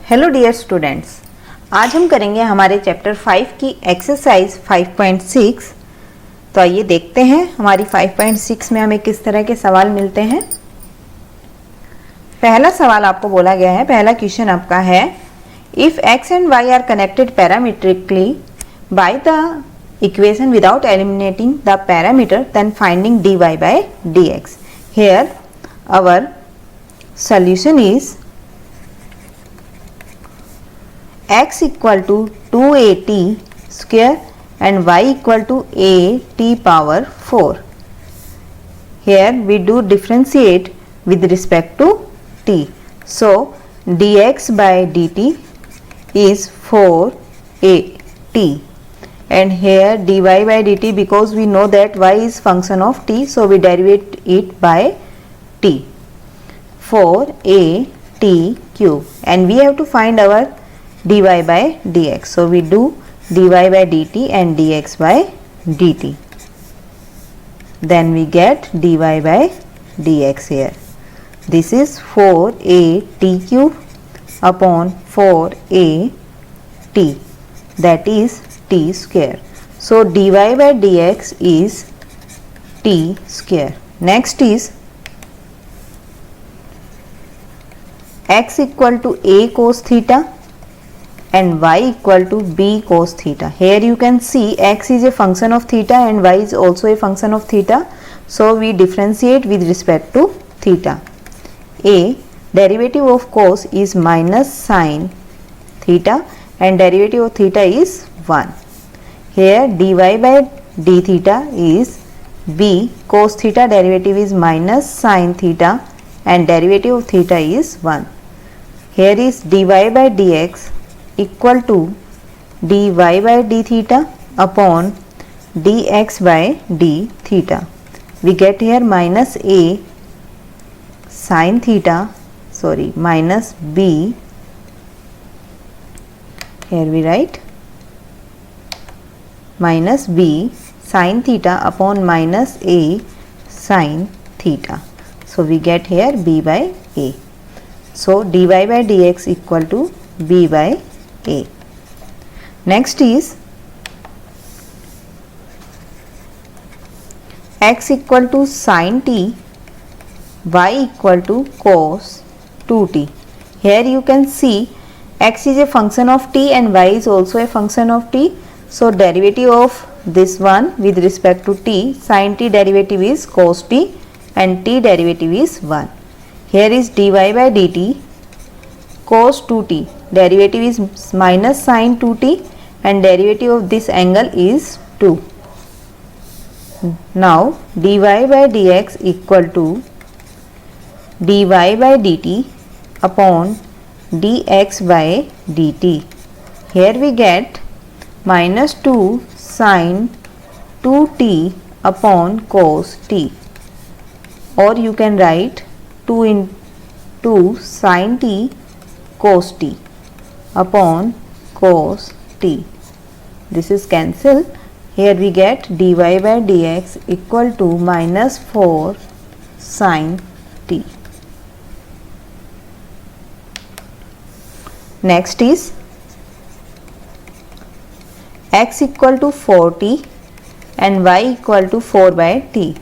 Hello dear students, आज हम करेंगे हमारे चैप्टर 5 की एक्सरसाइज 5.6। तो आइए देखते हैं हमारी 5.6 में हमें किस तरह के सवाल मिलते हैं। पहला सवाल आपको बोला गया है, पहला क्वेश्चन आपका है, if x and y are connected parametrically by the equation without eliminating the parameter then finding dy by dx। Here our solution is x equal to 2at square and y equal to at power 4. Here we do differentiate with respect to t. So dx by dt is 4at and here dy by dt, because we know that y is function of t, so we derivate it by t, 4at cube, and we have to find our dy by dx. So we do dy by dt and dx by dt. Then we get dy by dx here. This is 4at cube upon 4at, that is t square. So dy by dx is t square. Next is x equal to a cos theta and y equal to b cos theta. Here you can see x is a function of theta and y is also a function of theta. So we differentiate with respect to theta. A derivative of cos is minus sin theta and derivative of theta is 1. Here dy by d theta is b cos theta, derivative is minus sin theta and derivative of theta is 1. Here is dy by dx equal to dy by d theta upon dx by d theta. We get here minus a sin theta, minus b, here we write minus b sin theta upon minus a sin theta. So we get here b by a. So dy by dx equal to b by a. Next is x equal to sin t, y equal to cos 2t. Here you can see x is a function of t and y is also a function of t. So derivative of this one with respect to t, sin t derivative is cos t and t derivative is 1. Here is dy by dt cos 2t, derivative is minus sin 2t and derivative of this angle is 2. Now dy by dx equal to dy by dt upon dx by dt. Here we get minus 2 sin 2t upon cos t, or you can write 2 into sin t cos t upon cos t. This is cancelled. Here we get dy by dx equal to minus 4 sin t. Next is x equal to 4t and y equal to 4 by t.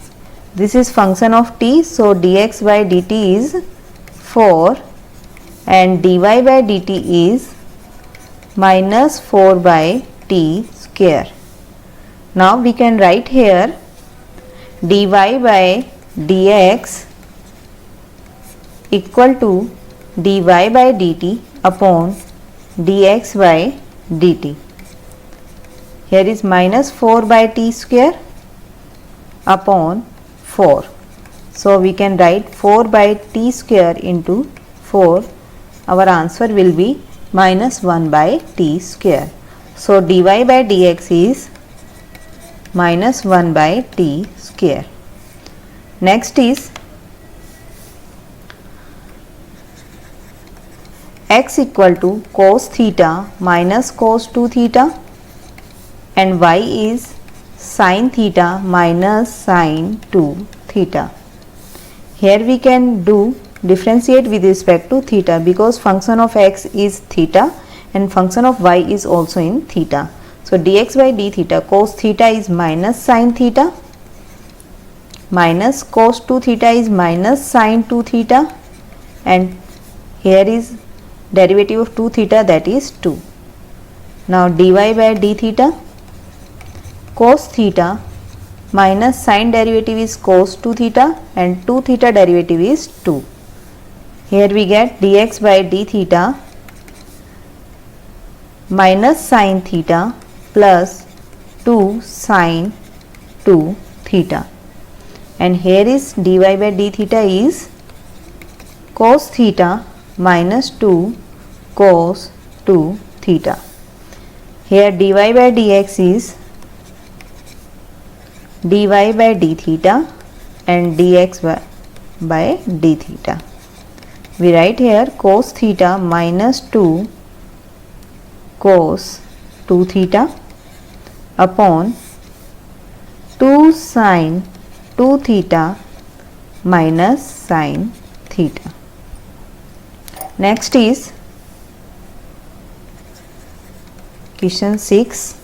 This is function of t, so dx by dt is 4 and dy by dt is minus 4 by t square. Now we can write here dy by dx equal to dy by dt upon dx by dt. Here is minus 4 by t square upon 4. So we can write 4 by t square into 4. Our answer will be minus 1 by t square. So dy by dx is minus 1 by t square. Next is x equal to cos theta minus cos 2 theta and y is sin theta minus sin 2 theta. Here we can do differentiate with respect to theta because function of x is theta and function of y is also in theta. So dx by d theta cos theta is minus sin theta, minus cos 2 theta is minus sin 2 theta, and here is derivative of 2 theta, that is 2. Now dy by d theta cos theta minus sin derivative is cos 2 theta and 2 theta derivative is 2. Here we get dx by d theta minus sin theta plus 2 sin 2 theta, and here is dy by d theta is cos theta minus 2 cos 2 theta. Here dy by dx is dy by d theta and dx by d theta. We write here cos theta minus 2 cos 2 theta upon 2 sin 2 theta minus sin theta. Next is question 6.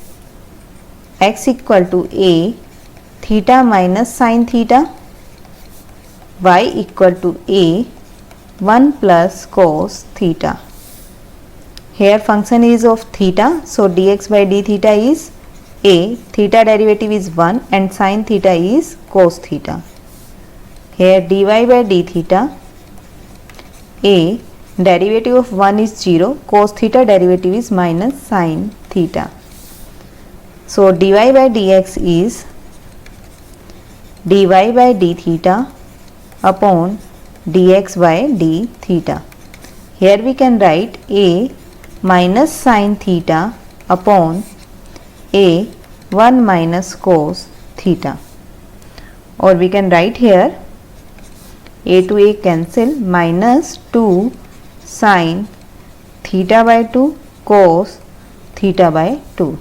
X equal to a theta minus sin theta, y equal to a 1 plus cos theta. Here function is of theta, so dx by d theta is a, theta derivative is 1 and sin theta is cos theta. Here dy by d theta, a, derivative of 1 is 0, cos theta derivative is minus sin theta. So dy by dx is dy by d theta upon dx by d theta. Here we can write a minus sin theta upon a 1 minus cos theta, or we can write here a to a cancel, minus 2 sin theta by 2 cos theta by 2,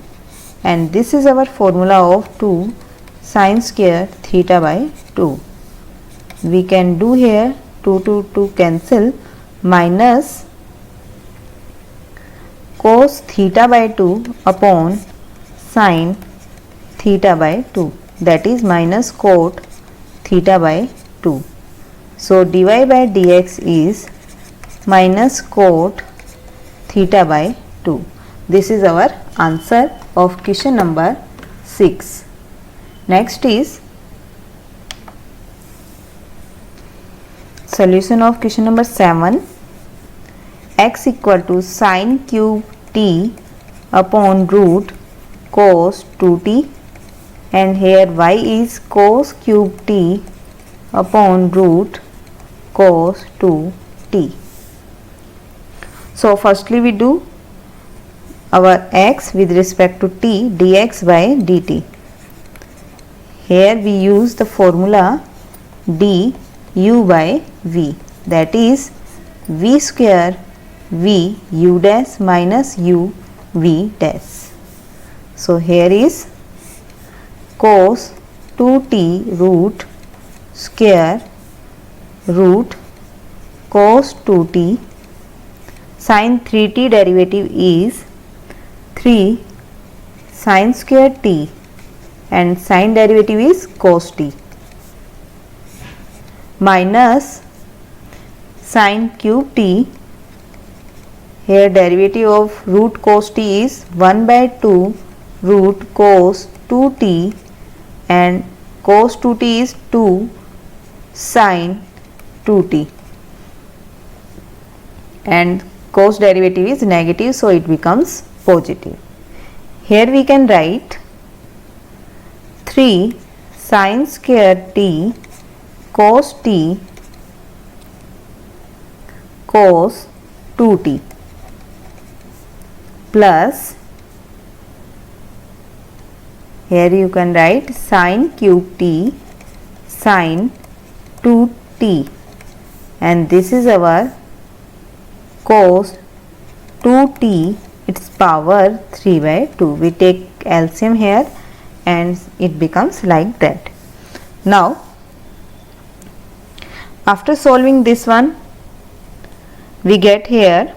and this is our formula of 2 sin square theta by 2. We can do here 2 to 2 cancel, minus cos theta by 2 upon sin theta by 2, that is minus cot theta by 2. So dy by dx is minus cot theta by 2. This is our answer of question number 6. Next is solution of question number 7. X equal to sin cube t upon root cos 2t, and here y is cos cube t upon root cos 2t. So firstly we do our x with respect to t, dx by dt. Here we use the formula d u by v, that is v square v u dash minus u v dash. So here is cos 2t root square root cos 2t, sin 3t derivative is 3 sin square t and sin derivative is cos t, minus sin cube t, here derivative of root cos t is 1 by 2 root cos 2t, and cos 2t is 2 sin 2t, and cos derivative is negative, so it becomes positive. Here we can write 3 sin square t cos t cos 2t plus, here you can write sin cube t sin 2t, and this is our cos 2t, its power 3 by 2. We take LCM here and it becomes like that. Now after solving this one, we get here,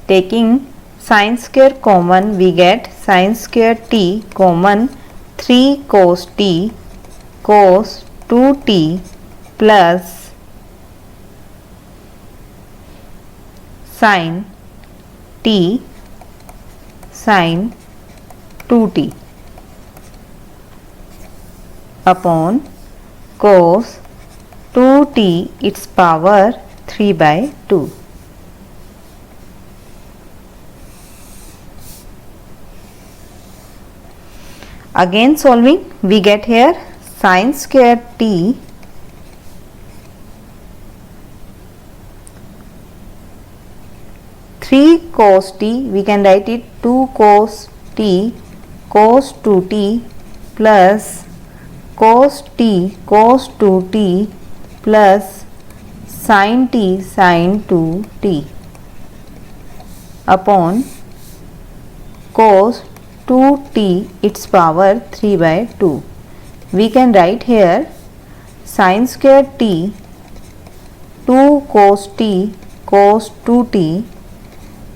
taking sin square common, we get sin square t common, 3 cos t cos 2t plus sin t sin 2t upon cos 2t its power 3 by 2. Again solving, we get here sin square t three cos t, we can write it 2 cos t cos 2t plus cos t cos 2t plus sin t sin 2t upon cos 2t its power 3 by 2. We can write here sin square t 2 cos t cos 2t,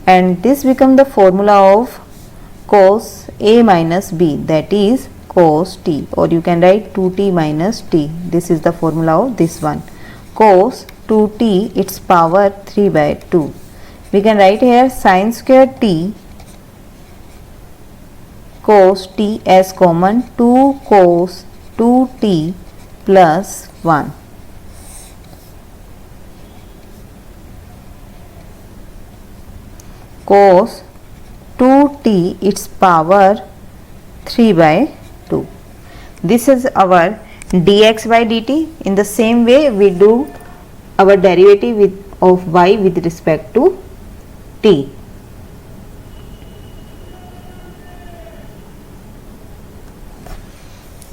and this become the formula of cos a minus b, that is cos t, or you can write 2t minus t. This is the formula of this one, cos 2t its power 3 by 2. We can write here sin square t cos t as common, 2 cos 2t plus 1. Cos 2t its power 3 by 2. This is our dx by dt. In the same way we do our derivative of y with respect to t.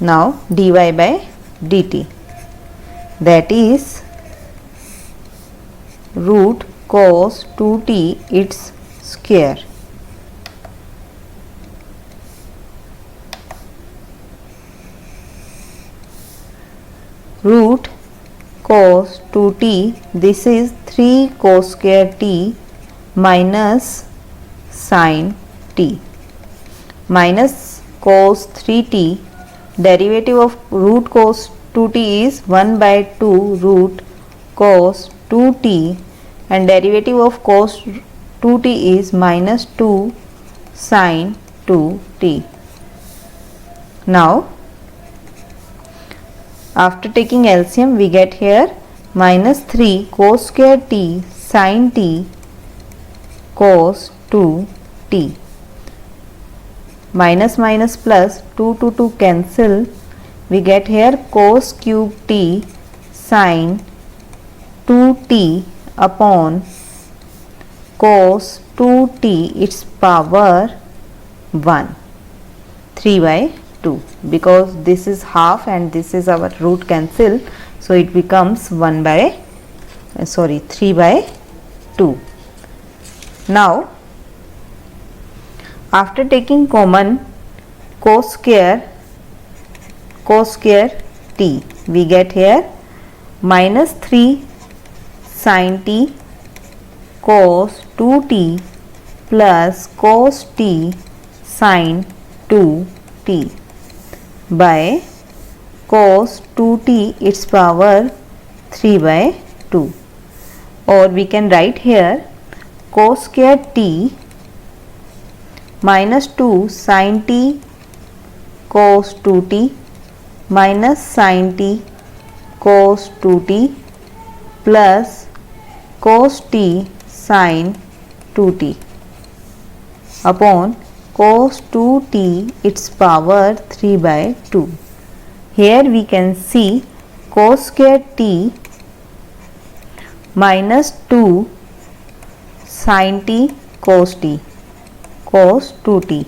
Now dy by dt, that is root cos 2t its square root cos 2t, this is 3 cos square t minus sin t minus cos 3t, derivative of root cos 2t is 1 by 2 root cos 2t, and derivative of cos 2t is minus 2 sin 2t. Now after taking LCM we get here minus 3 cos square t sin t cos 2t, minus minus plus 2 to 2 cancel, we get here cos cube t sin 2t upon cos 2t its power 1, 3 by 2, because this is half and this is our root cancel, so it becomes 3 by 2. Now after taking common cos square t, we get here minus 3 sin t cos 2t plus cos t sin 2t by cos 2t its power 3 by 2, or we can write here cos square t minus 2 sin t cos 2t minus sin t cos 2t plus cos t sin 2t upon cos 2t its power 3 by 2. Here we can see cos square t minus 2 sin t cos t cos 2t,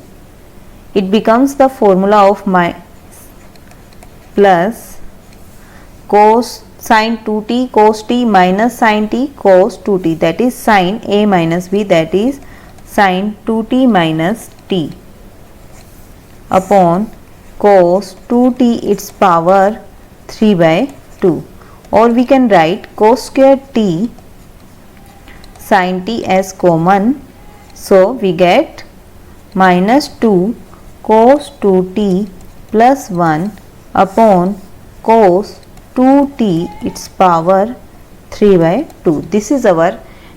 it becomes the formula of my plus cos sin 2t cos t minus sin t cos 2t, that is sin a minus b, that is sin 2t minus t upon cos 2t its power 3 by 2, or we can write cos square t sin t as common. So we get minus 2 cos 2t plus 1 upon cos 2t its power 3 by 2. This is our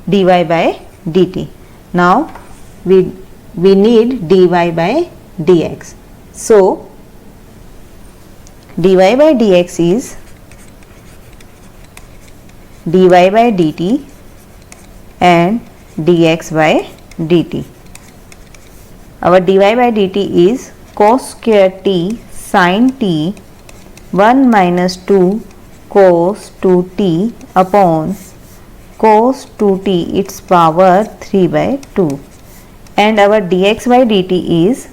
dy by dt. Now we need dy by dx. So dy by dx is dy by dt and dx by dt. Our dy by dt is cos square t sin t 1 minus 2 cos 2t upon cos 2t its power 3 by 2, and our dx by dt is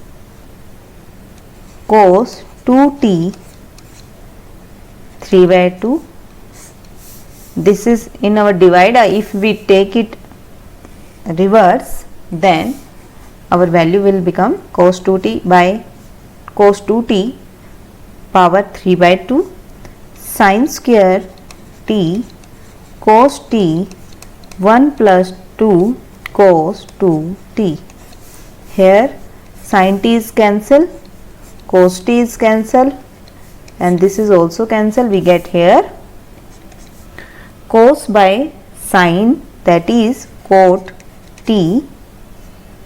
cos 2t 3 by 2. This is in our divider. If we take it reverse, then our value will become cos 2t by cos 2t power 3 by 2 sin square t cos t 1 plus 2 cos 2t. Here sin t is cancelled, cos t is cancelled, and this is also cancelled. We get here cos by sin, that is cot t,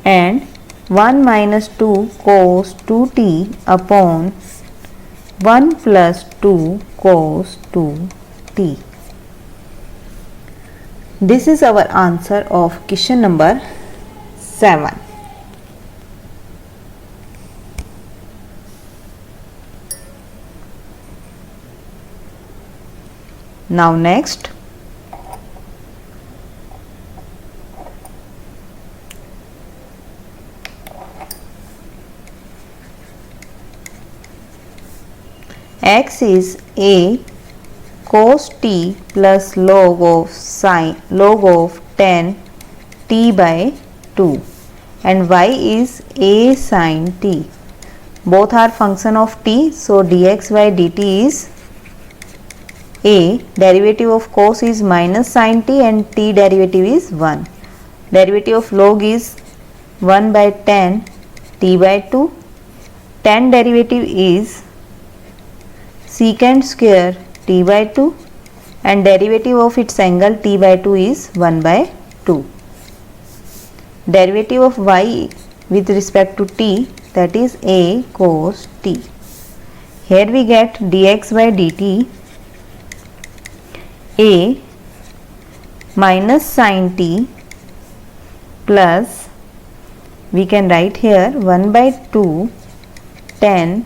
and 1 minus 2 cos 2t upon 1 plus 2 cos 2t. This is our answer of question number 7. Now next, x is a cos t plus log of tan t by 2, and y is a sin t. Both are function of t, so dx by dt is a. Derivative of cos is minus sin t and t derivative is 1. Derivative of log is 1 by tan t by 2. Tan derivative is secant square t by 2, and derivative of its angle t by 2 is 1 by 2. Derivative of y with respect to t, that is a cos t. Here we get dx by dt a minus sin t plus, we can write here 1 by 2 tan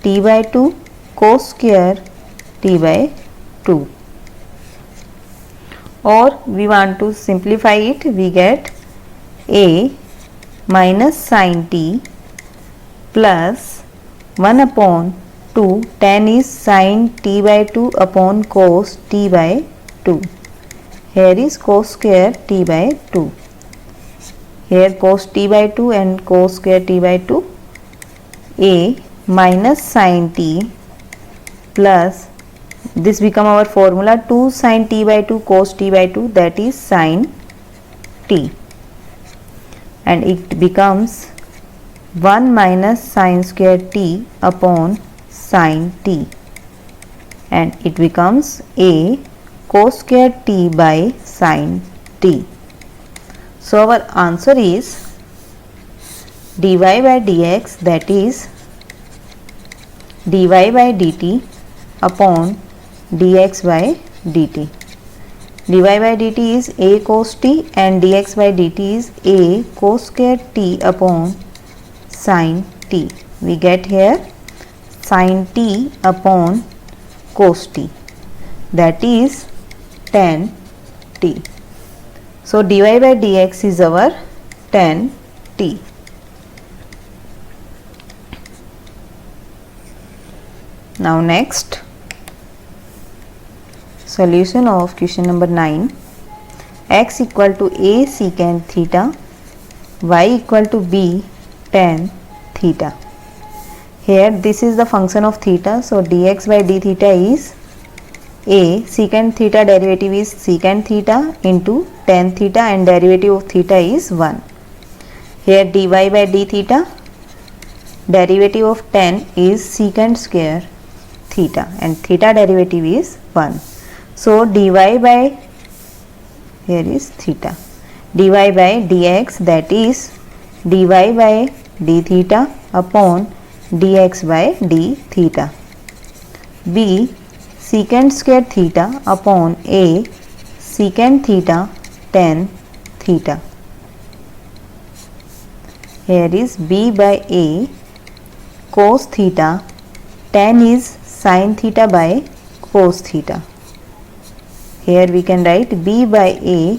t by 2 cos square t by 2, or we want to simplify it, we get a minus sin t plus 1 upon 2, tan is sin t by 2 upon cos t by 2. Here is cos square t by 2. Here cos t by 2 and cos square t by 2. A minus sin t plus, this become our formula 2 sin t by 2 cos t by 2, that is sin t, and it becomes 1 minus sin square t upon sin t, and it becomes a cos square t by sin t. So our answer is dy by dx, that is dy by dt upon dx by dt. dy by dt is a cos t and dx by dt is a cos square t upon sin t. We get here sin t upon cos t, that is tan t. So dy by dx is our tan t. Now next, solution of question number 9. X equal to a secant theta, y equal to b tan theta. Here this is the function of theta, so dx by d theta is a secant theta derivative is secant theta into tan theta and derivative of theta is 1. Here dy by d theta, derivative of tan is secant square theta and theta derivative is 1. So dy by, here is theta, dy by dx, that is dy by d theta upon dx by d theta. B secant square theta upon a secant theta tan theta. Here is b by a cos theta, tan is sin theta by cos theta. Here we can write b by a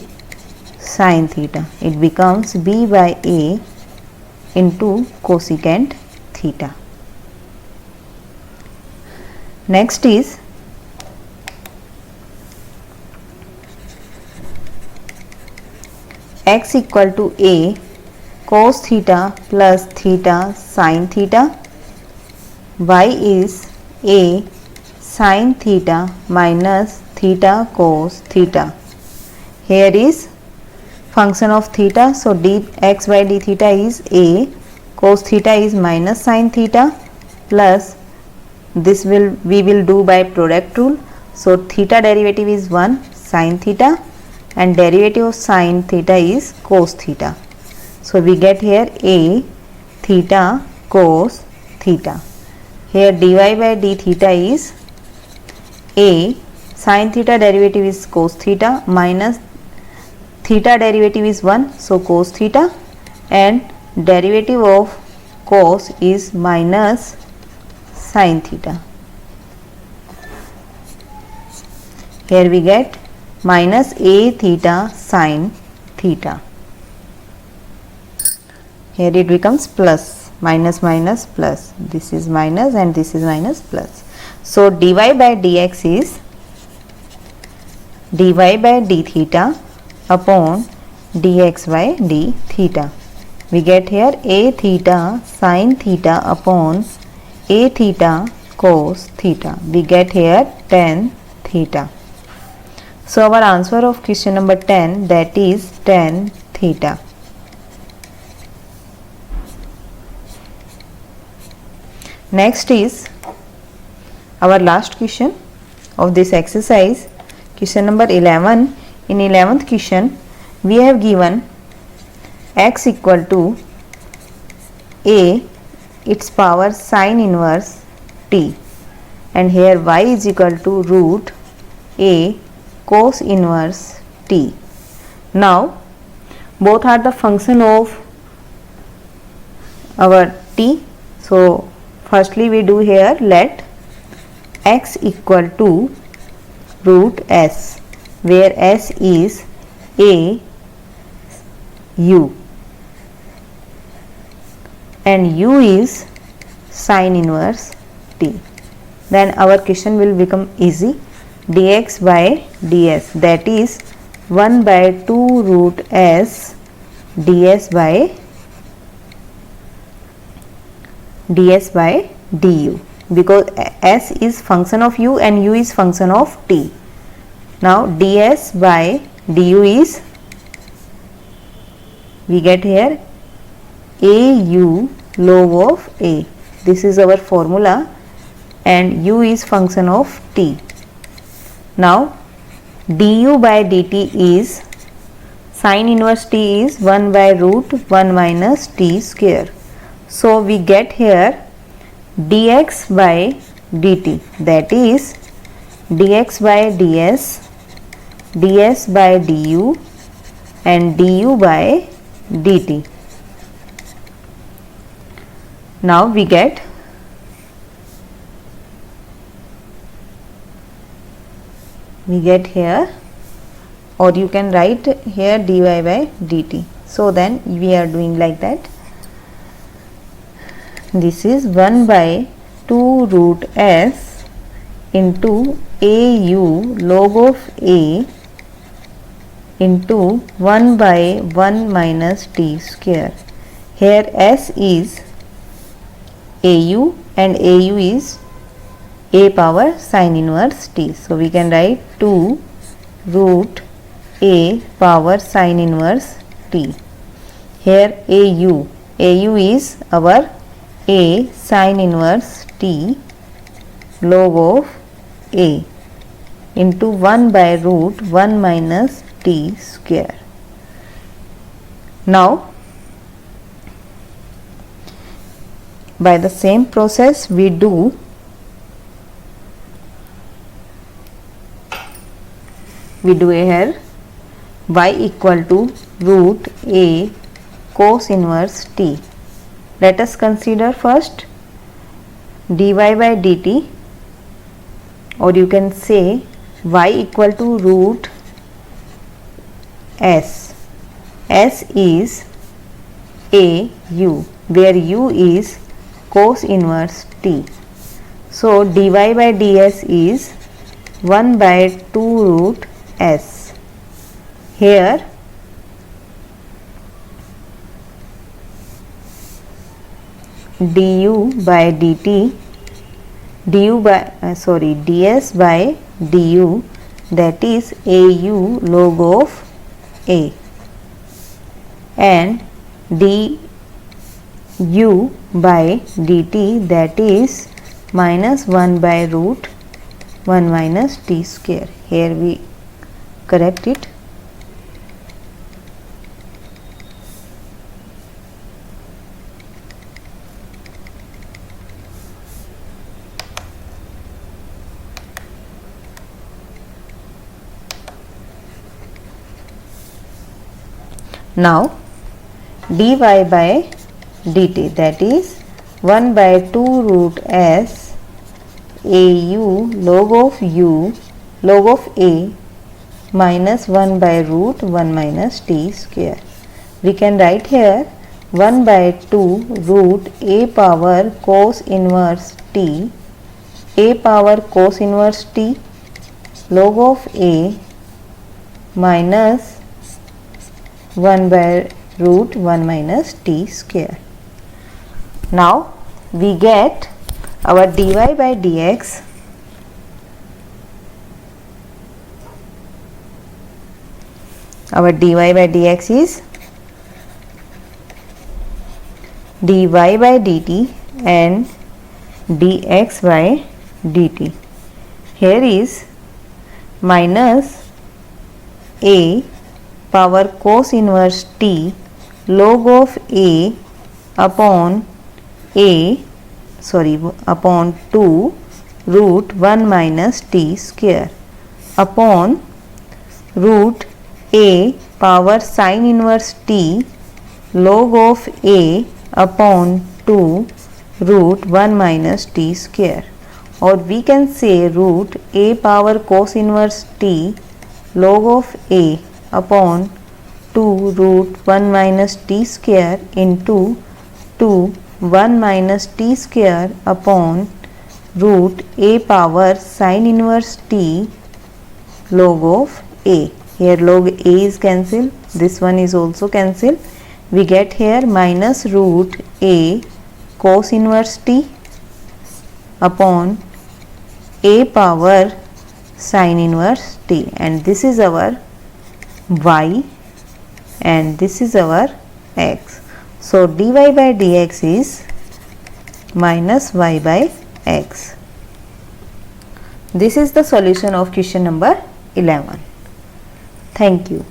sin theta. It becomes b by a into cosecant theta. Next is x equal to a cos theta plus theta sin theta, y is a sin theta minus theta cos theta. Here is function of theta, so dx by d theta is a, cos theta is minus sin theta, plus this we will do by product rule. So theta derivative is 1 sin theta and derivative of sin theta is cos theta. So we get here a theta cos theta. Here dy by d theta is a sin theta derivative is cos theta minus theta derivative is 1, so cos theta, and derivative of cos is minus sin theta. Here we get minus a theta sin theta. Here it becomes plus, minus minus plus, this is minus and this is minus plus. So dy by dx is dy by d theta upon dx by d theta. We get here a theta sin theta upon a theta cos theta. We get here tan theta. So our answer of question number 10, that is tan theta. Next is our last question of this exercise, question number 11. In 11th question we have given x equal to a its power sin inverse t, and here y is equal to root a cos inverse t. Now both are the function of our t. So firstly we do here, let x equal to root s, where s is a u and u is sin inverse t. Then our question will become easy. Dx by ds, that is 1 by 2 root s ds by du, because s is function of u and u is function of t. Now ds by du is, we get here au log of a, this is our formula, and u is function of t. Now du by dt is sin inverse t is 1 by root 1 minus t square. So we get here dx by dt, that is dx by ds, ds by du and du by dt. Now we get here, or you can write here dy by dt. So then we are doing like that. This is 1 by 2 root s into au log of a into 1 by 1 minus t square. Here s is au and au is a power sin inverse t. So we can write 2 root a power sin inverse t. Here au is our a sin inverse t log of a into 1 by root 1 minus t square. Now by the same process we do here y equal to root a cos inverse t. Let us consider first dy by dt, or you can say y equal to root s. S is a u, where u is cos inverse t. So dy by ds is 1 by 2 root s. Here du by dt, ds by du, that is au log of a, and du by dt, that is minus 1 by root 1 minus t square. Here we correct it. Now dy by dt, that is 1 by 2 root s au log of a minus 1 by root 1 minus t square. We can write here 1 by 2 root a power cos inverse t, log of a minus 1 by root 1 minus t square. Now we get our dy by dx is dy by dt and dx by dt. Here is minus a power cos inverse t log of a upon 2 root 1 minus t square upon root a power sin inverse t log of a upon 2 root 1 minus t square, or we can say root a power cos inverse t log of a upon 2 root 1 minus t square into 2 1 minus t square upon root a power sin inverse t log of a. Here log a is cancelled, this one is also cancelled. We get here minus root a cos inverse t upon a power sin inverse t, and this is our y and this is our x. So dy by dx is minus y by x. This is the solution of question number 11. Thank you.